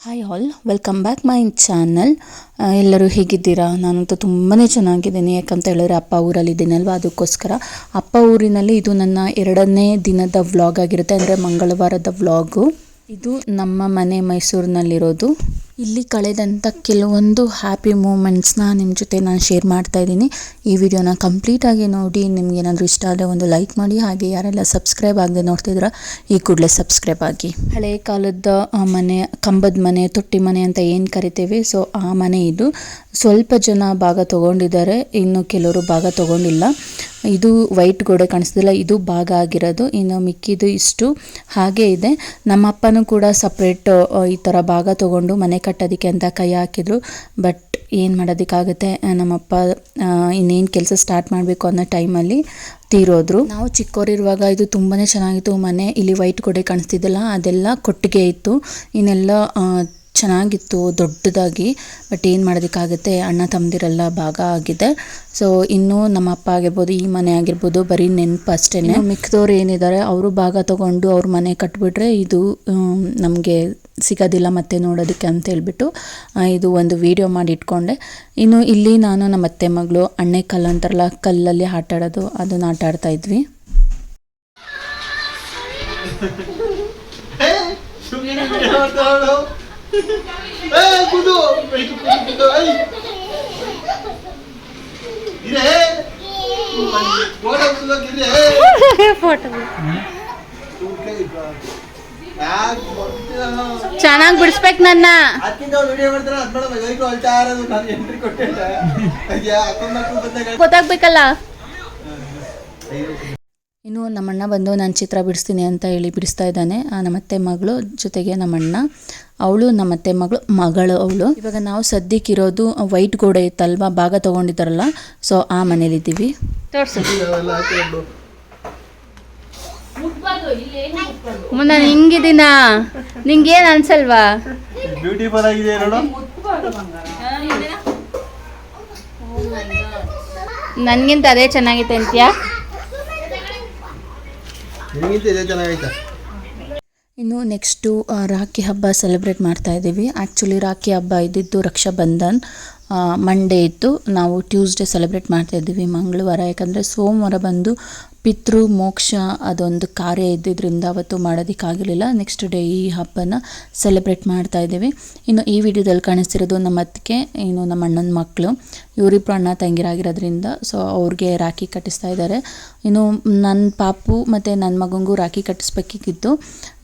Hi all, welcome back my channel. ಎಲ್ಲರೂ ಹೇಗಿದ್ದೀರಾ? ನಾನಂತೂ ತುಂಬಾ ಚೆನ್ನಾಗಿದ್ದೀನಿ. ಯಾಕಂತ ಹೇಳಿದ್ರೆ ಅಪ್ಪ ಊರಲ್ಲಿದ್ದೀನಲ್ವ, ಅದಕ್ಕೋಸ್ಕರ ಅಪ್ಪ ಊರಿನಲ್ಲಿ ಇದು ನನ್ನ 2ನೇ ದಿನದ ವ್ಲಾಗ್ ಆಗಿರುತ್ತೆ, ಅಂದರೆ ಮಂಗಳವಾರದ ವ್ಲಾಗು. ಇದು ನಮ್ಮ ಮನೆ ಮೈಸೂರಿನಲ್ಲಿರೋದು. ಇಲ್ಲಿ ಕಳೆದಂಥ ಕೆಲವೊಂದು ಹ್ಯಾಪಿ ಮೂಮೆಂಟ್ಸ್ನ ನಿಮ್ಮ ಜೊತೆ ನಾನು ಶೇರ್ ಮಾಡ್ತಾ ಇದ್ದೀನಿ. ಈ ವಿಡಿಯೋನ ಕಂಪ್ಲೀಟಾಗಿ ನೋಡಿ. ನಿಮ್ಗೇನಾದರೂ ಇಷ್ಟ ಆದರೆ ಒಂದು ಲೈಕ್ ಮಾಡಿ. ಹಾಗೆ ಯಾರೆಲ್ಲ ಸಬ್ಸ್ಕ್ರೈಬ್ ಆಗದೆ ನೋಡ್ತಿದ್ರ ಈ ಕೂಡಲೇ ಸಬ್ಸ್ಕ್ರೈಬ್ ಆಗಿ. ಹಳೆಯ ಕಾಲದ ಮನೆ, ಕಂಬದ ಮನೆ, ತೊಟ್ಟಿ ಮನೆ ಅಂತ ಏನು ಕರಿತೇವೆ, ಸೊ ಆ ಮನೆ ಇದು. ಸ್ವಲ್ಪ ಜನ ಭಾಗ ತೊಗೊಂಡಿದ್ದಾರೆ, ಇನ್ನು ಕೆಲವರು ಭಾಗ ತೊಗೊಂಡಿಲ್ಲ. ಇದು ವೈಟ್ ಗೋಡೆ ಕಾಣಿಸ್ತಿಲ್ಲ, ಇದು ಭಾಗ ಆಗಿರೋದು. ಇನ್ನು ಮಿಕ್ಕಿದು ಇಷ್ಟು ಹಾಗೆ ಇದೆ. ನಮ್ಮಪ್ಪನೂ ಕೂಡ ಸಪ್ರೇಟ್ ಈ ಥರ ಭಾಗ ತೊಗೊಂಡು ಮನೆ ಕಟ್ಟೋದಕ್ಕೆ ಅಂತ ಕೈ ಹಾಕಿದ್ರು. ಬಟ್ ಏನು ಮಾಡೋದಕ್ಕಾಗುತ್ತೆ, ನಮ್ಮಪ್ಪ ಇನ್ನೇನು ಕೆಲಸ ಸ್ಟಾರ್ಟ್ ಮಾಡಬೇಕು ಅನ್ನೋ ಟೈಮಲ್ಲಿ ತೀರೋದ್ರು. ನಾವು ಚಿಕ್ಕವರಿರುವಾಗ ಇದು ತುಂಬಾ ಚೆನ್ನಾಗಿತ್ತು ಮನೆ. ಇಲ್ಲಿ ವೈಟ್ ಗೋಡೆ ಕಾಣಿಸ್ತಿದ್ದಲ್ಲ, ಅದೆಲ್ಲ ಕೊಟ್ಟಿಗೆ ಇತ್ತು. ಇನ್ನೆಲ್ಲ ಚೆನ್ನಾಗಿತ್ತು ದೊಡ್ಡದಾಗಿ. ಬಟ್ ಏನು ಮಾಡೋದಕ್ಕಾಗುತ್ತೆ, ಅಣ್ಣ ತಮ್ಮದಿರೆಲ್ಲ ಭಾಗ ಆಗಿದೆ. ಸೊ ಇನ್ನೂ ನಮ್ಮ ಅಪ್ಪ ಆಗಿರ್ಬೋದು, ಈ ಮನೆ ಆಗಿರ್ಬೋದು, ಬರೀ ನೆನಪು ಅಷ್ಟೇ. ಮಿಕ್ಕಿದವ್ರು ಏನಿದ್ದಾರೆ ಅವರು ಭಾಗ ತೊಗೊಂಡು ಅವ್ರ ಮನೆ ಕಟ್ಬಿಟ್ರೆ ಇದು ನಮಗೆ ಸಿಗೋದಿಲ್ಲ ಮತ್ತೆ ನೋಡೋದಕ್ಕೆ ಅಂತ ಹೇಳ್ಬಿಟ್ಟು ಇದು ಒಂದು ವಿಡಿಯೋ ಮಾಡಿ ಇಟ್ಕೊಂಡೆ. ಇನ್ನು ಇಲ್ಲಿ ನಾನು ನಮ್ಮ ಅತ್ತೆ ಮಗಳು ಅಣ್ಣೆ ಕಲ್ಲು ಅಂತಾರಲ್ಲ, ಕಲ್ಲಲ್ಲಿ ಆಟ ಆಡೋದು, ಅದನ್ನ ಆಟ ಆಡ್ತಾ ಇದ್ವಿ. ಚೆನ್ನಾಗಿ ಬಿಡಿಸ್ಬೇಕು ನನ್ನ. ಗೊತ್ತಾಗ್ಬೇಕಲ್ಲ. ಇನ್ನು ನಮ್ಮಣ್ಣ ಬಂದು ನಾನು ಚಿತ್ರ ಬಿಡಿಸ್ತೀನಿ ಅಂತ ಹೇಳಿ ಬಿಡಿಸ್ತಾ ಇದ್ದಾನೆ. ನಮ್ಮತ್ತೆ ಮಗಳು ಜೊತೆಗೆ ನಮ್ಮಣ್ಣ, ಅವಳು ನಮ್ಮತ್ತೆ ಮಗಳು ಅವಳು. ಇವಾಗ ನಾವು ಸದ್ಯಕ್ಕಿರೋದು ವೈಟ್ ಗೋಡೆ ಇತ್ತಲ್ವಾ, ಭಾಗ ತೊಗೊಂಡಿದ್ದಾರಲ್ಲ, ಸೊ ಆ ಮನೇಲಿದ್ದೀವಿ. ನಾನು ಹಿಂಗಿದ್ದೀನ, ನಿಂಗೇನು ಅನ್ಸಲ್ವಾ? ಬ್ಯೂಟಿಫುಲ್ ಆಗಿದೆ ನೋಡು. ನನ್ಗಿಂತ ಅದೇ ಚೆನ್ನಾಗೈತೆ ಅಂತ್ಯಾ? ಇನ್ನು ನೆಕ್ಸ್ಟು ರಾಖಿ ಹಬ್ಬ ಸೆಲೆಬ್ರೇಟ್ ಮಾಡ್ತಾ ಇದ್ದೀವಿ. ಆ್ಯಕ್ಚುಲಿ ರಾಖಿ ಹಬ್ಬ ಇದ್ದಿದ್ದು ರಕ್ಷಾಬಂಧನ್ ಮಂಡೇ ಇತ್ತು. ನಾವು ಟ್ಯೂಸ್ಡೇ ಸೆಲೆಬ್ರೇಟ್ ಮಾಡ್ತಾ ಇದ್ದೀವಿ, ಮಂಗಳವಾರ. ಯಾಕಂದರೆ ಸೋಮವಾರ ಬಂದು ಪಿತೃ ಮೋಕ್ಷ ಅದೊಂದು ಕಾರ್ಯ ಇದ್ದಿದ್ದರಿಂದ ಅವತ್ತು ಮಾಡೋದಕ್ಕಾಗಲಿಲ್ಲ. ನೆಕ್ಸ್ಟ್ ಡೇ ಈ ಹಬ್ಬನ ಸೆಲೆಬ್ರೇಟ್ ಮಾಡ್ತಾ ಇದ್ದೀವಿ. ಇನ್ನು ಈ ವಿಡಿಯೋದಲ್ಲಿ ಕಾಣಿಸ್ತಿರೋದು ನಮ್ಮ ಅತ್ತಿಗೆ, ಇನ್ನು ನಮ್ಮ ಅಣ್ಣನ ಮಕ್ಕಳು. ಇವರಿಬ್ಬರು ಅಣ್ಣ ತಂಗಿರಾಗಿರೋದ್ರಿಂದ ಸೊ ಅವ್ರಿಗೆ ರಾಖಿ ಕಟ್ಟಿಸ್ತಾ ಇದ್ದಾರೆ. ಇನ್ನು ನನ್ನ ಪಾಪು ಮತ್ತು ನನ್ನ ಮಗನಿಗೂ ರಾಖಿ ಕಟ್ಟಿಸ್ಬೇಕಿತ್ತು.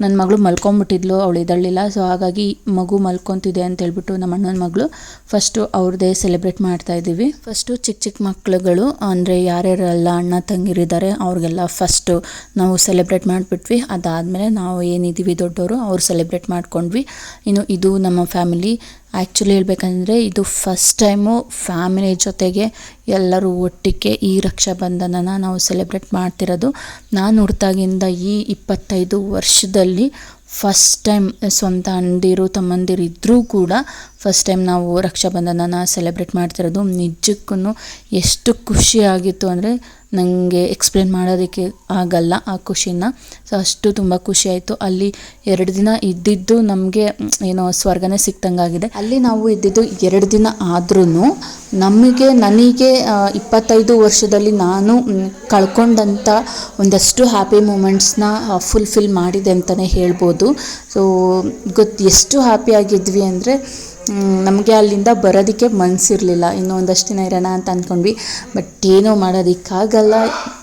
ನನ್ನ ಮಗಳು ಮಲ್ಕೊಂಬಿಟ್ಟಿದ್ಲು, ಅವಳು ಎದ್ದೇಳಲಿಲ್ಲ. ಸೊ ಹಾಗಾಗಿ ಮಗು ಮಲ್ಕೊತಿದೆ ಅಂತ ಹೇಳ್ಬಿಟ್ಟು ನಮ್ಮ ಅಣ್ಣನ ಮಗಳು ಫಸ್ಟು ಅವ್ರದ್ದೇ ಸೆಲೆಬ್ರೇಟ್ ಮಾಡ್ತಾ ಇದ್ದೀವಿ. ಫಸ್ಟು ಚಿಕ್ಕ ಮಕ್ಕಳುಗಳು, ಅಂದರೆ ಯಾರ್ಯಾರೆಲ್ಲ ಅಣ್ಣ ತಂಗಿರಿದ್ದಾರೆ ಅವ್ರಿಗೆಲ್ಲ ಫಸ್ಟು ನಾವು ಸೆಲೆಬ್ರೇಟ್ ಮಾಡಿಬಿಟ್ವಿ. ಅದಾದಮೇಲೆ ನಾವು ಏನಿದ್ದೀವಿ ದೊಡ್ಡವರು ಅವ್ರು ಸೆಲೆಬ್ರೇಟ್ ಮಾಡ್ಕೊಂಡ್ವಿ. ಇನ್ನು ಇದು ನಮ್ಮ ಫ್ಯಾಮಿಲಿ. ಆ್ಯಕ್ಚುಲಿ ಹೇಳ್ಬೇಕಂದ್ರೆ ಇದು ಫಸ್ಟ್ ಟೈಮು ಫ್ಯಾಮಿಲಿ ಜೊತೆಗೆ ಎಲ್ಲರೂ ಒಟ್ಟಿಗೆ ಈ ರಕ್ಷಾಬಂಧನನ ನಾವು ಸೆಲೆಬ್ರೇಟ್ ಮಾಡ್ತಿರೋದು. ನಾನು ಹುಡ್ತಾಗಿಂದ ಈ 25 ವರ್ಷದಲ್ಲಿ ಫಸ್ಟ್ ಟೈಮ್ ಸ್ವಂತ ಅಣ್ಣಂದಿರು ತಮ್ಮಂದಿರು ಇದ್ದರೂ ಕೂಡ ಫಸ್ಟ್ ಟೈಮ್ ನಾವು ರಕ್ಷಾಬಂಧನನ ಸೆಲೆಬ್ರೇಟ್ ಮಾಡ್ತಿರೋದು. ನಿಜಕ್ಕೂ ಎಷ್ಟು ಖುಷಿಯಾಗಿತ್ತು ಅಂದರೆ ನನಗೆ ಎಕ್ಸ್ಪ್ಲೇನ್ ಮಾಡೋದಕ್ಕೆ ಆಗಲ್ಲ ಆ ಖುಷಿನ. ಸೊ ಅಷ್ಟು ತುಂಬ ಖುಷಿ ಆಯಿತು. ಅಲ್ಲಿ 2 ದಿನ ಇದ್ದಿದ್ದು ನಮಗೆ ಏನೋ ಸ್ವರ್ಗನೇ ಸಿಕ್ತಂಗಾಗಿದೆ. ಅಲ್ಲಿ ನಾವು ಇದ್ದಿದ್ದು 2 ದಿನ ಆದ್ರೂ ನನಗೆ 25 ವರ್ಷದಲ್ಲಿ ನಾನು ಕಳ್ಕೊಂಡಂಥ ಒಂದಷ್ಟು ಹ್ಯಾಪಿ ಮೂಮೆಂಟ್ಸ್ನ ಫುಲ್ಫಿಲ್ ಮಾಡಿದೆ ಅಂತಲೇ ಹೇಳ್ಬೋದು. ಸೊ ಎಷ್ಟು ಹ್ಯಾಪಿ ಆಗಿದ್ವಿ ಅಂದರೆ ನಮಗೆ ಅಲ್ಲಿಂದ ಬರೋದಕ್ಕೆ ಮನಸ್ಸಿರಲಿಲ್ಲ. ಇನ್ನೂ ಒಂದಷ್ಟು ದಿನ ಇರೋಣ ಅಂತ ಅಂದ್ಕೊಂಡ್ವಿ. ಬಟ್ ಏನೋ ಮಾಡೋದಕ್ಕಾಗಲ್ಲ,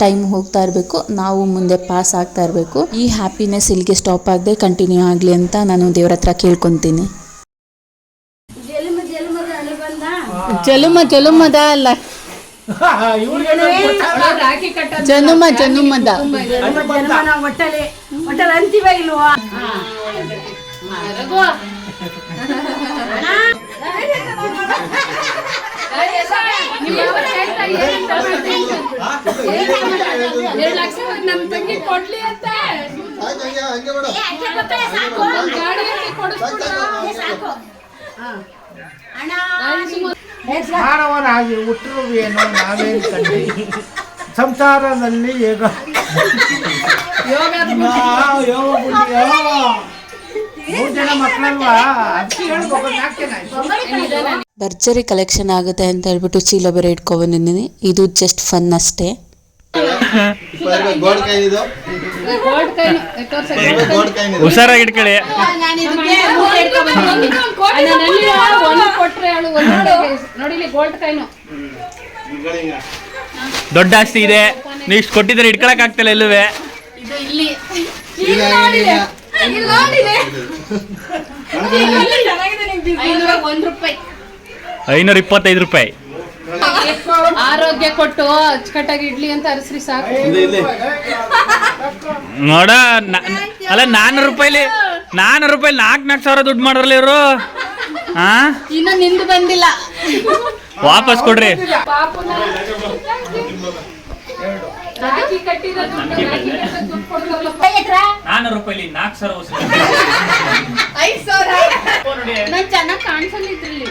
ಟೈಮ್ ಹೋಗ್ತಾ ಇರಬೇಕು, ನಾವು ಮುಂದೆ ಪಾಸ್ ಆಗ್ತಾ ಇರಬೇಕು. ಈ ಹ್ಯಾಪಿನೆಸ್ ಇಲ್ಲಿಗೆ ಸ್ಟಾಪ್ ಆಗದೆ ಕಂಟಿನ್ಯೂ ಆಗಲಿ ಅಂತ ನಾನು ದೇವ್ರ ಹತ್ರ ಕೇಳ್ಕೊತೀನಿ. ಜಲುಮದ ಅಲ್ಲ, ಜನುಮದ ಅಂತೀವ ಇಲ್ವಾ? ನಮ್ ತಂಗಿ ಕೊಡ್ಲಿ ಅಂತ ಮಾನವನಾಗಿ ಹುಟ್ಟಿರುವೇನೋ ನಾವೇನು ಕಂಡು ಸಂಸಾರದಲ್ಲಿ ಯೋಗ 3 ಜನ ಮಕ್ಕಳಲ್ವಾ ಅದಕ್ಕೆ ಹೇಳ್ಬೇಕು 4 ಜನ ಆಯ್ತು. ಭರ್ಜರಿ ಕಲೆಕ್ಷನ್ ಆಗುತ್ತೆ ಅಂತ ಹೇಳ್ಬಿಟ್ಟು ಚೀಲ ಬೇರೆ ಇಟ್ಕೊಬಂದಿದ್ದೀನಿ. ಇದು ಜಸ್ಟ್ ಫನ್ ಅಷ್ಟೇ. ಹುಷಾರಾಗಿ ಇಟ್ಕೊಳ್ಳಿ. ದೊಡ್ಡ ಆಸ್ತಿ ಇದೆ, ನೀವು ಇಷ್ಟು ಕೊಟ್ಟಿದ್ರೆ ಇಟ್ಕೊಳಕ್ ಆಗ್ತಿಲ್ಲ ಎಲ್ಲುವೆ. ₹525. ಆರೋಗ್ಯ ಕೊಟ್ಟು ಅಚ್ಚುಕಟ್ಟಾಗಿ ಇಡ್ಲಿ ಅಂತ ಅರಸ್ರಿ ಸಾಕು. ನೋಡ ಅಲ್ಲ ₹400 4,000 ದುಡ್ಡು ಮಾಡ್ರಲ್ಲ ಇವರು. ಇನ್ನು ನಿಂದು ಬಂದಿಲ್ಲ, ವಾಪಸ್ ಕೊಡ್ರಿ. ನಂಗೆ ಚೆನ್ನಾಗಿ ಕಾಣಿಸಲ್ಲ ಇದ್ರಲ್ಲಿ.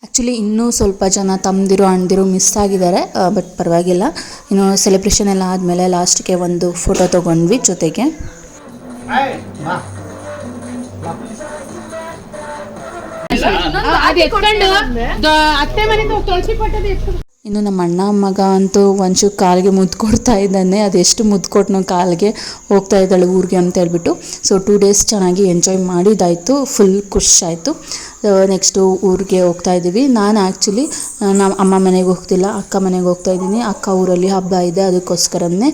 ಆ್ಯಕ್ಚುಲಿ ಇನ್ನೂ ಸ್ವಲ್ಪ ಜನ ತಮ್ಮದಿರು ಅಣ್ಣದಿರು ಮಿಸ್ ಆಗಿದ್ದಾರೆ, ಬಟ್ ಪರವಾಗಿಲ್ಲ. ಇನ್ನು ಸೆಲೆಬ್ರೇಷನ್ ಎಲ್ಲ ಆದಮೇಲೆ ಲಾಸ್ಟ್ಗೆ ಒಂದು ಫೋಟೋ ತೊಗೊಂಡ್ವಿ ಜೊತೆಗೆ. ಅದು ಎತ್ಕೊಂಡು ಅತ್ತೆ ಮನೆ ತುಳಸಿ ಪಟ್ಟದ ಎತ್ಕೊಂಡು. ಇನ್ನು ನಮ್ಮ ಅಣ್ಣ ಮಗ ಅಂತೂ ಒಂಚೂರು ಕಾಲಿಗೆ ಮುದ್ದು ಕೊಡ್ತಾ ಇದ್ದಾನೆ. ಅದೆಷ್ಟು ಮುದ್ದು ಕೊಟ್ಟನೋ ಕಾಲಿಗೆ. ಹೋಗ್ತಾ ಇದ್ದಾಳೆ ಊರಿಗೆ ಅಂತ ಹೇಳ್ಬಿಟ್ಟು. ಸೊ 2 ಡೇಸ್ ಚೆನ್ನಾಗಿ ಎಂಜಾಯ್ ಮಾಡಿದ್ದಾಯಿತು, ಫುಲ್ ಖುಷಿ ಆಯಿತು. ನೆಕ್ಸ್ಟು ಊರಿಗೆ ಹೋಗ್ತಾ ಇದ್ದೀವಿ. ನಾನು ಆ್ಯಕ್ಚುಲಿ ನಮ್ಮ ಅಮ್ಮ ಮನೆಗೆ ಹೋಗ್ತಿಲ್ಲ, ಅಕ್ಕ ಮನೆಗೆ ಹೋಗ್ತಾ ಇದ್ದೀನಿ. ಅಕ್ಕ ಊರಲ್ಲಿ ಹಬ್ಬ ಇದೆ, ಅದಕ್ಕೋಸ್ಕರನೇ.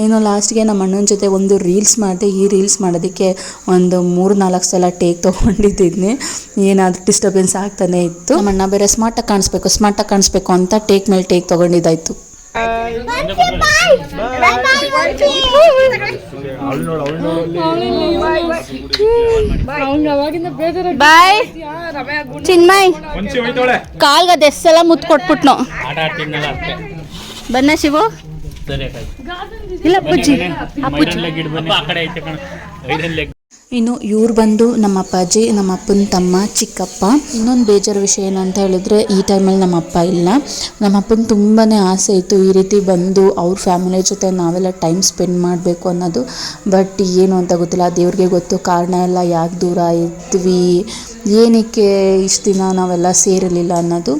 ಇನ್ನು ಲಾಸ್ಟ್ಗೆ ನಮ್ಮ ಅಣ್ಣನ ಜೊತೆ ಒಂದು ರೀಲ್ಸ್ ಮಾಡಿದೆ. ಈ ರೀಲ್ಸ್ ಮಾಡೋದಕ್ಕೆ ಒಂದು 3-4 ಸಲ ಟೇಕ್ ತೊಗೊಂಡಿದ್ದೀನಿ. ಏನಾದರೂ ಡಿಸ್ಟರ್ಬೆನ್ಸ್ ಆಗ್ತಾನೆ ಇತ್ತು. ನಮ್ಮ ಅಣ್ಣ ಬೇರೆ ಸ್ಮಾರ್ಟಾಗಿ ಕಾಣಿಸ್ಬೇಕು ಅಂತ ಟೇಕ್ ಮೇಲೆ ಟೇಕ್ ತೊಗೊಂಡಿದ್ದಾಯಿತು. ಬಾಯ್ ಚಿನ್ಮಯ್ ಕಾಲ್ಗ ಅದೆಷ್ಟೆಲ್ಲ ಮುತ್ತು ಕೊಟ್ಬಿಟ್ನು. ಬನ್ನ ಶಿವು ಇಲ್ಲ ಅಪ್ಪುಜ್ಜಿ. ಇನ್ನು ಇವ್ರು ಬಂದು ನಮ್ಮ ಅಪ್ಪಾಜಿ, ನಮ್ಮ ಅಪ್ಪನ ತಮ್ಮ, ಚಿಕ್ಕಪ್ಪ. ಇನ್ನೊಂದು ಬೇಜಾರು ವಿಷಯ ಏನಂತ ಹೇಳಿದ್ರೆ ಈ ಟೈಮಲ್ಲಿ ನಮ್ಮ ಅಪ್ಪ ಇಲ್ಲ. ನಮ್ಮ ಅಪ್ಪನ ತುಂಬಾ ಆಸೆ ಇತ್ತು ಈ ರೀತಿ ಬಂದು ಅವ್ರ ಫ್ಯಾಮಿಲಿ ಜೊತೆ ನಾವೆಲ್ಲ ಟೈಮ್ ಸ್ಪೆಂಡ್ ಮಾಡಬೇಕು ಅನ್ನೋದು. ಬಟ್ ಏನು ಅಂತ ಗೊತ್ತಿಲ್ಲ, ದೇವ್ರಿಗೆ ಗೊತ್ತು ಕಾರಣ ಎಲ್ಲ, ಯಾಕೆ ದೂರ ಇದ್ವಿ, ಏನಕ್ಕೆ ಇಷ್ಟು ದಿನ ನಾವೆಲ್ಲ ಸೇರಲಿಲ್ಲ ಅನ್ನೋದು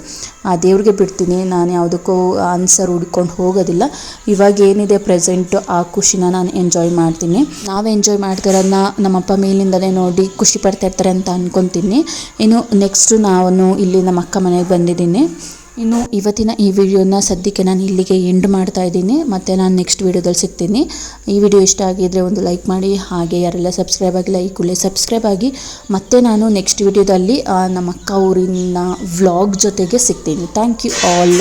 ಆ ದೇವ್ರಿಗೆ ಬಿಡ್ತೀನಿ. ನಾನು ಯಾವುದಕ್ಕೂ ಆನ್ಸರ್ ಹುಡ್ಕೊಂಡು ಹೋಗೋದಿಲ್ಲ. ಇವಾಗ ಏನಿದೆ ಪ್ರೆಸೆಂಟು ಆ ಖುಷಿನ ನಾನು ಎಂಜಾಯ್ ಮಾಡ್ತೀನಿ. ನಾವೇ ಎಂಜಾಯ್ ಮಾಡ್ತಿರೋದನ್ನ ನಮ್ಮಪ್ಪ ಮೇಲಿಂದಲೇ ನೋಡಿ ಖುಷಿ ಪಡ್ತಾ ಇರ್ತಾರೆ ಅಂತ ಅಂದ್ಕೊತೀನಿ. ಇನ್ನು ನೆಕ್ಸ್ಟು ನಾನು ಇಲ್ಲಿ ನಮ್ಮ ಅಕ್ಕ ಮನೆಗೆ ಬಂದಿದ್ದೀನಿ. ಇನ್ನು ಇವತ್ತಿನ ಈ ವಿಡಿಯೋನ ಸದ್ಯಕ್ಕೆ ನಾನು ಇಲ್ಲಿಗೆ ಎಂಡ್ ಮಾಡ್ತಾ ಇದ್ದೀನಿ. ಮತ್ತು ನಾನು ನೆಕ್ಸ್ಟ್ ವಿಡಿಯೋದಲ್ಲಿ ಸಿಗ್ತೀನಿ. ಈ ವಿಡಿಯೋ ಇಷ್ಟ ಆಗಿದ್ದರೆ ಒಂದು ಲೈಕ್ ಮಾಡಿ, ಹಾಗೆ ಯಾರೆಲ್ಲ ಸಬ್ಸ್ಕ್ರೈಬ್ ಆಗಿಲ್ಲ ಈ ಕೂಡಲೇ ಸಬ್ಸ್ಕ್ರೈಬ್ ಆಗಿ. ಮತ್ತು ನಾನು ನೆಕ್ಸ್ಟ್ ವಿಡಿಯೋದಲ್ಲಿ ನಮ್ಮ ಅಕ್ಕ ಊರಿನ ವ್ಲಾಗ್ ಜೊತೆಗೆ ಸಿಗ್ತೀನಿ. Thank you all.